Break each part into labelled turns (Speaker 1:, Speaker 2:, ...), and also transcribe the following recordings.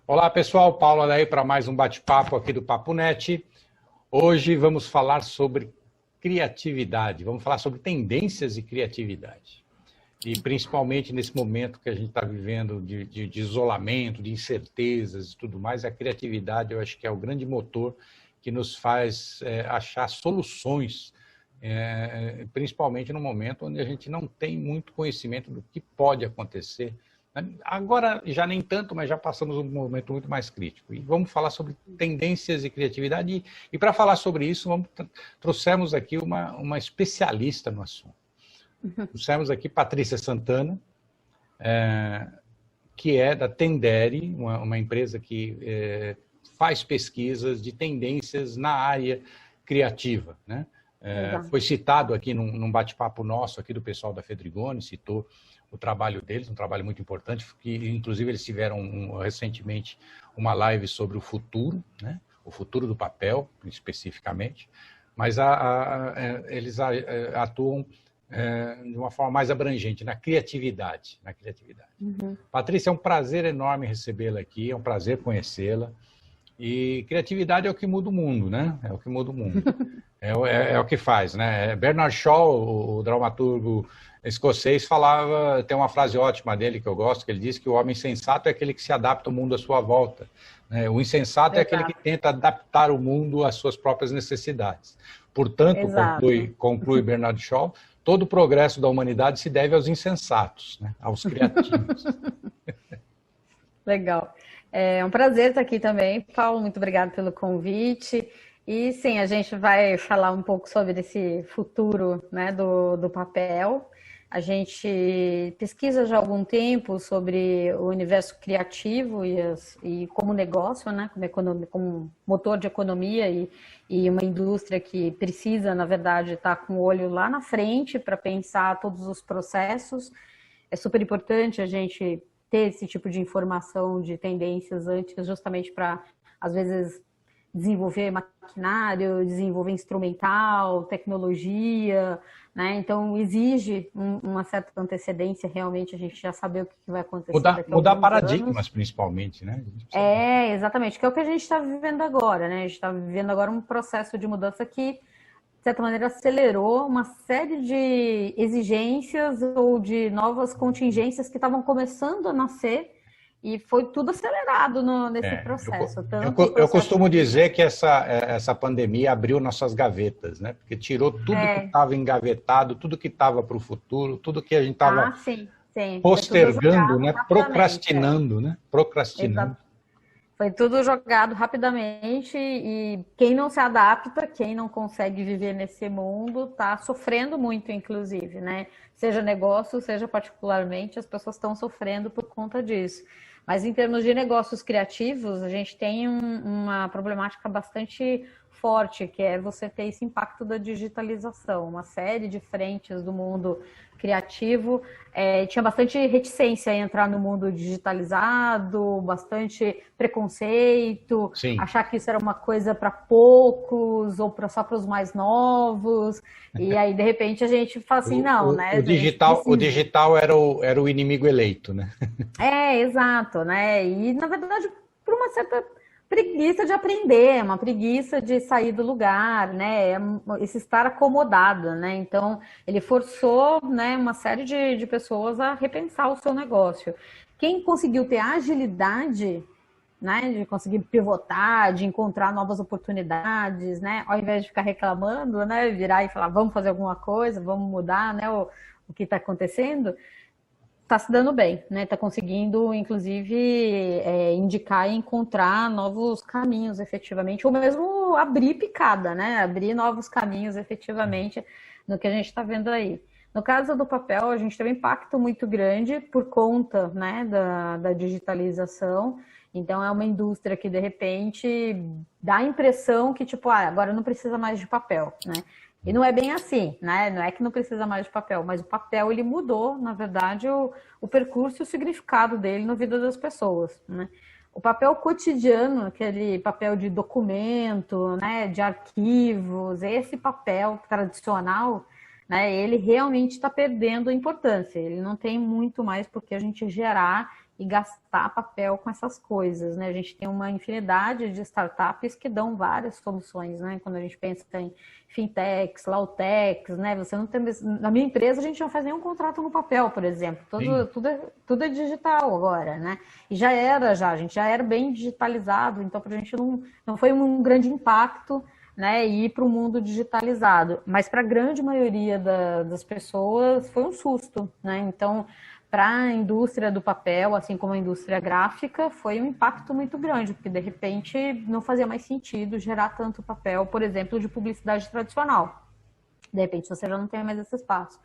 Speaker 1: Olá pessoal, Paulo aí para mais um bate-papo aqui do Papo Net. Hoje vamos falar sobre criatividade, vamos falar sobre tendências de criatividade. E principalmente nesse momento que a gente está vivendo de isolamento, de incertezas e tudo mais, a criatividade eu acho que é o grande motor que nos faz achar soluções, principalmente no momento onde a gente não tem muito conhecimento do que pode acontecer. Agora já nem tanto, mas já passamos um momento muito mais crítico. E vamos falar sobre tendências de criatividade. E para falar sobre isso, trouxemos aqui uma especialista no assunto. Trouxemos aqui Patrícia Santana, que é da Tendere, uma empresa que faz pesquisas de tendências na área criativa, né? Foi citado aqui num bate-papo nosso aqui do pessoal da Fedrigoni, citou o trabalho deles, um trabalho muito importante, que inclusive eles tiveram recentemente uma live sobre o futuro, né? O futuro do papel, especificamente, mas eles atuam de uma forma mais abrangente, na criatividade. Patrícia, é um prazer enorme recebê-la aqui, é um prazer conhecê-la. E criatividade é o que muda o mundo, né? É o que muda o mundo. É o que faz, né? Bernard Shaw, o dramaturgo escocês, tem uma frase ótima dele que eu gosto, que ele diz que o homem sensato é aquele que se adapta ao mundo à sua volta, né? O insensato é aquele que tenta adaptar o mundo às suas próprias necessidades. Portanto, conclui Bernard Shaw, todo o progresso da humanidade se deve aos insensatos, né? Aos criativos.
Speaker 2: Legal. É um prazer estar aqui também, Paulo, muito obrigada pelo convite. E sim, a gente vai falar um pouco sobre esse futuro, né, do papel. A gente pesquisa já há algum tempo sobre o universo criativo e como negócio, né, como motor de economia e uma indústria que precisa, na verdade, estar com o olho lá na frente para pensar todos os processos. É super importante a gente ter esse tipo de informação de tendências antes, justamente para, às vezes, desenvolver maquinário, desenvolver instrumental, tecnologia, né? Então, exige uma certa antecedência, realmente, a gente já saber o que vai acontecer daqui a
Speaker 1: mudar
Speaker 2: alguns
Speaker 1: paradigmas,
Speaker 2: anos.
Speaker 1: Principalmente, né?
Speaker 2: Exatamente, que é o que a gente está vivendo agora, né? A gente está vivendo agora um processo de mudança que, de certa maneira, acelerou uma série de exigências ou de novas contingências que estavam começando a nascer e foi tudo acelerado nesse processo.
Speaker 1: Eu costumo dizer que essa pandemia abriu nossas gavetas, né? Porque tirou tudo que estava engavetado, tudo que estava para o futuro, tudo que a gente estava postergando, né? Procrastinando, né?
Speaker 2: Exato. Foi tudo jogado rapidamente e quem não se adapta, quem não consegue viver nesse mundo, está sofrendo muito, inclusive, né? Seja negócio, seja particularmente, as pessoas estão sofrendo por conta disso. Mas em termos de negócios criativos, a gente tem uma problemática bastante forte, que é você ter esse impacto da digitalização. Uma série de frentes do mundo criativo tinha bastante reticência em entrar no mundo digitalizado, bastante preconceito, achar que isso era uma coisa para poucos ou só para os mais novos. E aí, de repente, a gente fala assim, né?
Speaker 1: O digital era o inimigo eleito, né?
Speaker 2: Exato, né? E, na verdade, por uma certa preguiça de aprender, uma preguiça de sair do lugar, né? Esse estar acomodado, né? Então, ele forçou, né, uma série de pessoas a repensar o seu negócio. Quem conseguiu ter agilidade, né, de conseguir pivotar, de encontrar novas oportunidades, né? Ao invés de ficar reclamando, né? Virar e falar, vamos fazer alguma coisa, vamos mudar, né? O que está acontecendo. Está se dando bem, né? Está conseguindo, inclusive, indicar e encontrar novos caminhos, efetivamente, ou mesmo abrir picada, né? Abrir novos caminhos, efetivamente, no que a gente está vendo aí. No caso do papel, a gente teve um impacto muito grande por conta, né, da digitalização. Então, é uma indústria que, de repente, dá a impressão que, tipo, agora não precisa mais de papel, né? E não é bem assim, né? Não é que não precisa mais de papel, mas o papel, ele mudou, na verdade, o percurso e o significado dele na vida das pessoas, né? O papel cotidiano, aquele papel de documento, né, de arquivos, esse papel tradicional, né, ele realmente está perdendo importância. Ele não tem muito mais por que a gente gerar e gastar papel com essas coisas, né? A gente tem uma infinidade de startups que dão várias soluções, né? Quando a gente pensa em fintechs, lautechs, né? Você não tem... Na minha empresa, a gente não faz nenhum contrato no papel, por exemplo. Tudo é digital agora, né? E a gente já era bem digitalizado, então para a gente não foi um grande impacto, né, ir para o mundo digitalizado. Mas para a grande maioria das pessoas foi um susto, né? Então, para a indústria do papel, assim como a indústria gráfica, foi um impacto muito grande, porque de repente não fazia mais sentido gerar tanto papel, por exemplo, de publicidade tradicional. De repente você já não tem mais esse espaço.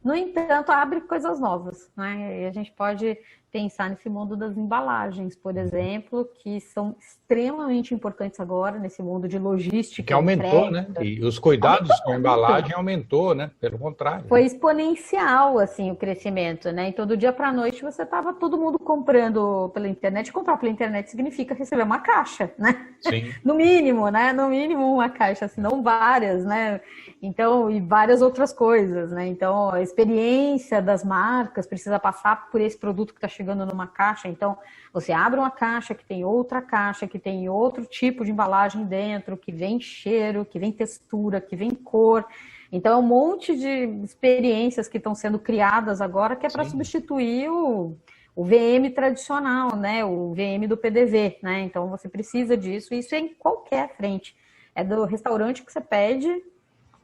Speaker 2: No entanto, abre coisas novas, né? E a gente pode pensar nesse mundo das embalagens, por exemplo, que são extremamente importantes agora nesse mundo de logística.
Speaker 1: Que aumentou, né? E os cuidados com a embalagem aumentou, né? Pelo contrário.
Speaker 2: Foi exponencial, assim, o crescimento, né? Então, do dia para a noite, você tava todo mundo comprando pela internet. Comprar pela internet significa receber uma caixa, né?
Speaker 1: Sim.
Speaker 2: No mínimo, né? No mínimo uma caixa, se não várias, né? Então, e várias outras coisas, né? Então, a experiência das marcas precisa passar por esse produto que está chegando numa caixa. Então, você abre uma caixa que tem outra caixa, que tem outro tipo de embalagem dentro, que vem cheiro, que vem textura, que vem cor. Então, é um monte de experiências que estão sendo criadas agora que é para substituir o VM tradicional, né? O VM do PDV, né? Então, você precisa disso. E isso é em qualquer frente. É do restaurante que você pede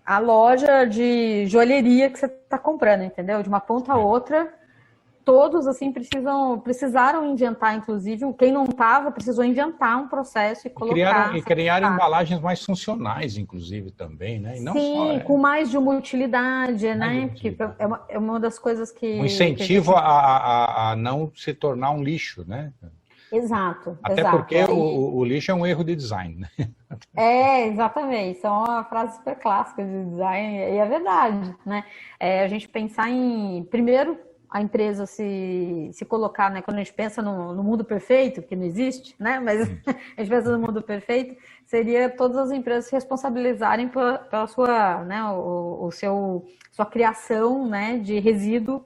Speaker 2: a loja de joalheria que você está comprando, entendeu? De uma ponta a outra, todos assim precisaram inventar, inclusive, quem não estava precisou inventar um processo e colocar.
Speaker 1: Criaram embalagens mais funcionais, inclusive, também, né? E não
Speaker 2: sim, com mais de uma utilidade, né? Porque é uma das coisas que...
Speaker 1: Um incentivo a não se tornar um lixo, né?
Speaker 2: Exato.
Speaker 1: Até porque o lixo é um erro de design, né?
Speaker 2: Exatamente. Isso é uma frase super clássica de design, e é verdade, né? A gente pensar em, primeiro, a empresa se colocar, né? Quando a gente pensa no mundo perfeito, que não existe, né? Mas a gente pensa no mundo perfeito, seria todas as empresas se responsabilizarem pela sua, né? Sua criação, né? De resíduo,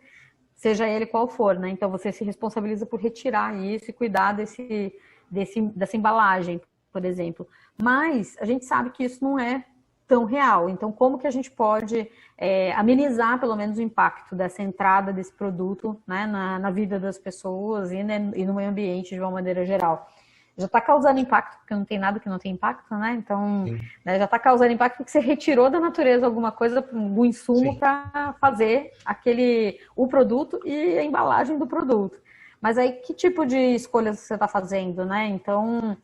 Speaker 2: seja ele qual for, né? Então você se responsabiliza por retirar isso e cuidar dessa embalagem, por exemplo. Mas a gente sabe que isso não é tão real. Então, como que a gente pode amenizar, pelo menos, o impacto dessa entrada desse produto, né, na vida das pessoas e no meio ambiente de uma maneira geral? Já está causando impacto, porque não tem nada que não tem impacto, né? Então, né, já está causando impacto porque você retirou da natureza alguma coisa, um insumo para fazer o produto e a embalagem do produto. Mas aí, que tipo de escolhas você está fazendo, né? Então,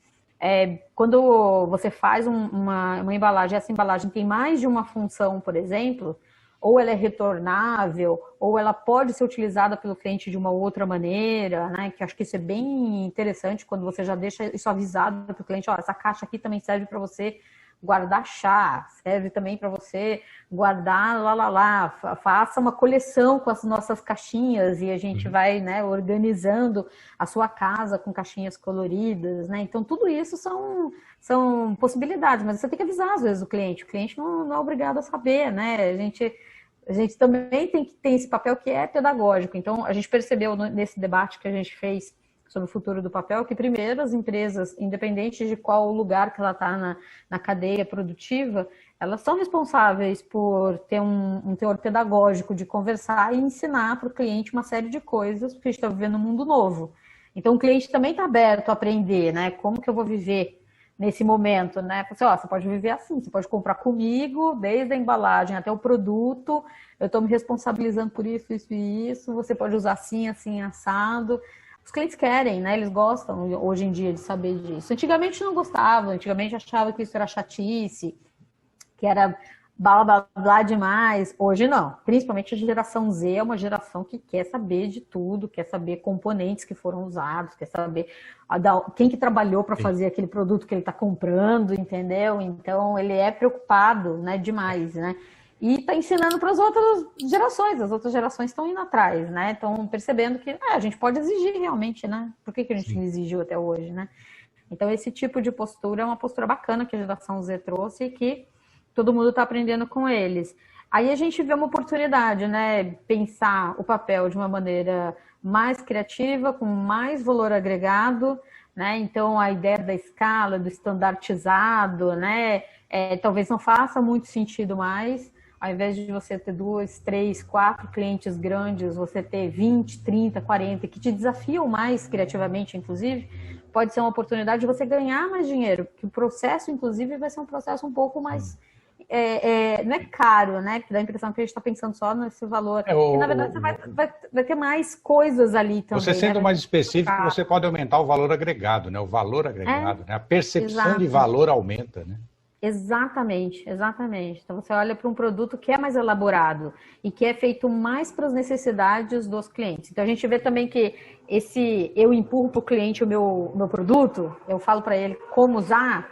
Speaker 2: quando você faz uma embalagem, essa embalagem tem mais de uma função, por exemplo, ou ela é retornável, ou ela pode ser utilizada pelo cliente de uma outra maneira, né? Que acho que isso é bem interessante quando você já deixa isso avisado para o cliente, ó, essa caixa aqui também serve para você guardar chá, serve também para você guardar faça uma coleção com as nossas caixinhas e a gente vai, né, organizando a sua casa com caixinhas coloridas, né? Então tudo isso são possibilidades, mas você tem que avisar às vezes o cliente não é obrigado a saber, né? A gente também tem que ter esse papel que é pedagógico. Então a gente percebeu nesse debate que a gente fez sobre o futuro do papel, que primeiro as empresas, independente de qual lugar que ela está na cadeia produtiva, elas são responsáveis por ter um teor pedagógico de conversar e ensinar para o cliente uma série de coisas, porque a gente está vivendo um mundo novo. Então o cliente também está aberto a aprender, né? Como que eu vou viver nesse momento, né? Você pode viver assim, você pode comprar comigo, desde a embalagem até o produto, eu estou me responsabilizando por isso, isso e isso, você pode usar assim, assim, assado. Os clientes querem, né? Eles gostam hoje em dia de saber disso. Antigamente não gostavam, antigamente achava que isso era chatice, que era blá blá blá demais. Hoje não. Principalmente a geração Z é uma geração que quer saber de tudo, quer saber componentes que foram usados, quer saber quem que trabalhou para fazer aquele produto que ele está comprando, entendeu? Então ele é preocupado, né, demais, né? E está ensinando para as outras gerações estão indo atrás, né? Estão percebendo que a gente pode exigir realmente, né? Por que a gente não exigiu até hoje, né? Então, esse tipo de postura é uma postura bacana que a geração Z trouxe e que todo mundo está aprendendo com eles. Aí a gente vê uma oportunidade, né? Pensar o papel de uma maneira mais criativa, com mais valor agregado, né? Então a ideia da escala, do estandartizado, né? Talvez não faça muito sentido mais. Ao invés de você ter 2, 3, 4 clientes grandes, você ter 20, 30, 40, que te desafiam mais criativamente, inclusive, pode ser uma oportunidade de você ganhar mais dinheiro, porque o processo, inclusive, vai ser um processo um pouco mais... não é caro, né? Porque dá a impressão que a gente está pensando só nesse valor. E, na verdade, você vai ter mais coisas ali também.
Speaker 1: Você sendo
Speaker 2: né?
Speaker 1: mais específico, você pode aumentar o valor agregado, né? O valor agregado, né? A percepção de valor aumenta, né?
Speaker 2: Exatamente, exatamente. Então você olha para um produto que é mais elaborado e que é feito mais para as necessidades dos clientes. Então a gente vê também que eu empurro para o cliente o meu produto, eu falo para ele como usar,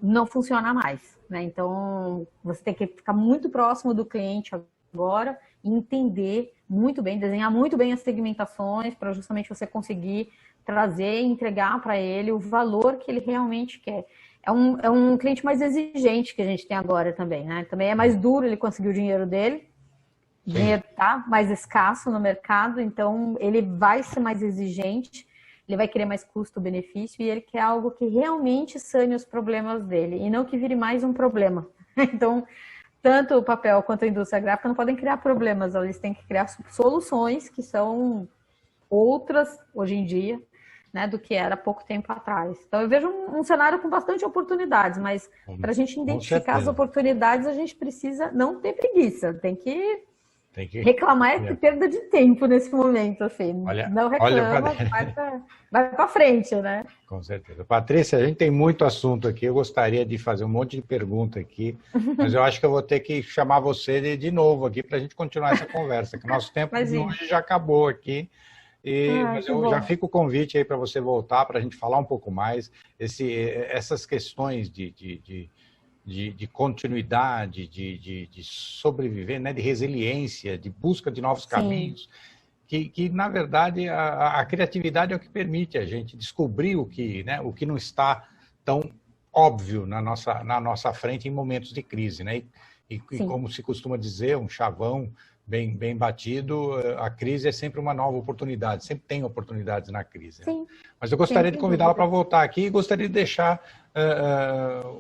Speaker 2: não funciona mais, né? Então você tem que ficar muito próximo do cliente agora e entender muito bem, desenhar muito bem as segmentações para justamente você conseguir trazer e entregar para ele o valor que ele realmente quer. É um cliente mais exigente que a gente tem agora também, né? Também é mais duro ele conseguir o dinheiro dele. O dinheiro está mais escasso no mercado, então ele vai ser mais exigente, ele vai querer mais custo-benefício e ele quer algo que realmente sane os problemas dele e não que vire mais um problema. Então, tanto o papel quanto a indústria gráfica não podem criar problemas, eles têm que criar soluções que são outras hoje em dia, né, do que era pouco tempo atrás. Então eu vejo um cenário com bastante oportunidades, mas para a gente identificar as oportunidades, a gente precisa não ter preguiça, tem que reclamar é perda de tempo nesse momento, assim. Não reclama, vai para frente, né?
Speaker 1: Com certeza. Patrícia, a gente tem muito assunto aqui, eu gostaria de fazer um monte de pergunta aqui, mas eu acho que eu vou ter que chamar você de novo aqui para a gente continuar essa conversa, que o nosso tempo de hoje já acabou aqui. Mas eu já fico o convite aí para você voltar, para a gente falar um pouco mais, essas questões de continuidade, de sobreviver, né, de resiliência, de busca de novos caminhos, que na verdade a criatividade é o que permite a gente descobrir o que não está tão óbvio na nossa frente em momentos de crise, né? E como se costuma dizer, um chavão bem batido, a crise é sempre uma nova oportunidade, sempre tem oportunidades na crise. Sim. Mas eu gostaria de convidá-la para voltar aqui e gostaria de deixar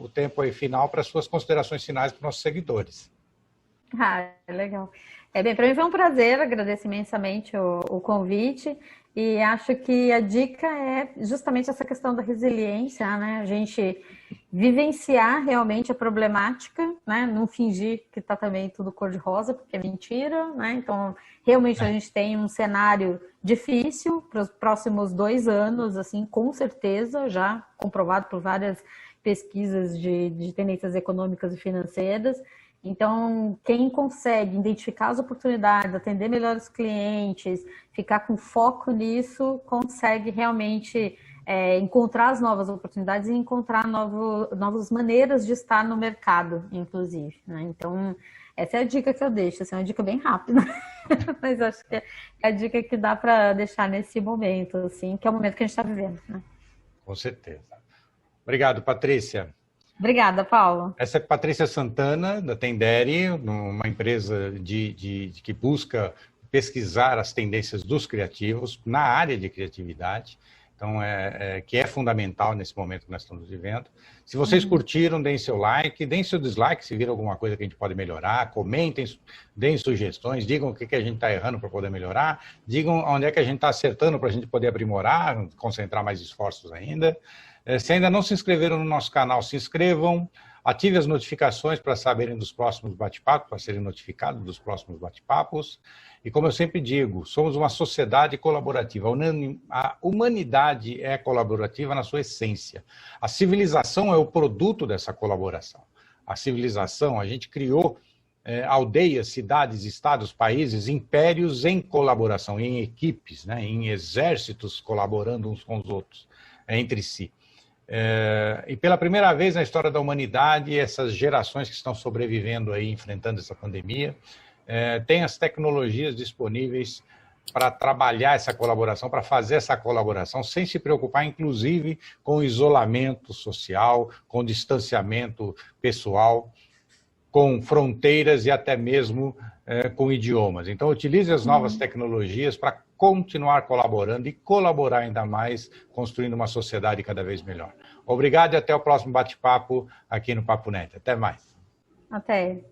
Speaker 1: o tempo aí final para as suas considerações finais para os nossos seguidores.
Speaker 2: Legal. Bem, para mim foi um prazer, agradeço imensamente o convite e acho que a dica é justamente essa questão da resiliência, né? A gente vivenciar realmente a problemática, né? Não fingir que está também tudo cor-de-rosa, porque é mentira, né? Então, realmente a gente tem um cenário difícil para os próximos 2 anos, assim, com certeza, já comprovado por várias pesquisas de tendências econômicas e financeiras. Então, quem consegue identificar as oportunidades, atender melhor os clientes, ficar com foco nisso, consegue realmente encontrar as novas oportunidades e encontrar novas maneiras de estar no mercado, inclusive, né? Então, essa é a dica que eu deixo. Essa é uma dica bem rápida, mas acho que é a dica que dá para deixar nesse momento, assim, que é o momento que a gente está vivendo, né?
Speaker 1: Com certeza. Obrigado, Patrícia.
Speaker 2: Obrigada, Paulo.
Speaker 1: Essa é Patrícia Santana, da Tendere, uma empresa que busca pesquisar as tendências dos criativos na área de criatividade, então que é fundamental nesse momento que nós estamos vivendo. Se vocês curtiram, deem seu like, deem seu dislike se viram alguma coisa que a gente pode melhorar, comentem, deem sugestões, digam o que a gente está errando para poder melhorar, digam onde é que a gente está acertando para a gente poder aprimorar, concentrar mais esforços ainda. Se ainda não se inscreveram no nosso canal, se inscrevam, ative as notificações para saberem dos próximos bate-papos, para serem notificados dos próximos bate-papos. E como eu sempre digo, somos uma sociedade colaborativa. A humanidade é colaborativa na sua essência. A civilização é o produto dessa colaboração. A civilização, a gente criou aldeias, cidades, estados, países, impérios em colaboração, em equipes, né, em exércitos colaborando uns com os outros, entre si. E pela primeira vez na história da humanidade, essas gerações que estão sobrevivendo aí, enfrentando essa pandemia, têm as tecnologias disponíveis para trabalhar essa colaboração, para fazer essa colaboração, sem se preocupar, inclusive, com o isolamento social, com o distanciamento pessoal. com fronteiras e até mesmo com idiomas. Então, utilize as novas tecnologias para continuar colaborando e colaborar ainda mais, construindo uma sociedade cada vez melhor. Obrigado e até o próximo bate-papo aqui no Papo Net. Até mais.
Speaker 2: Até.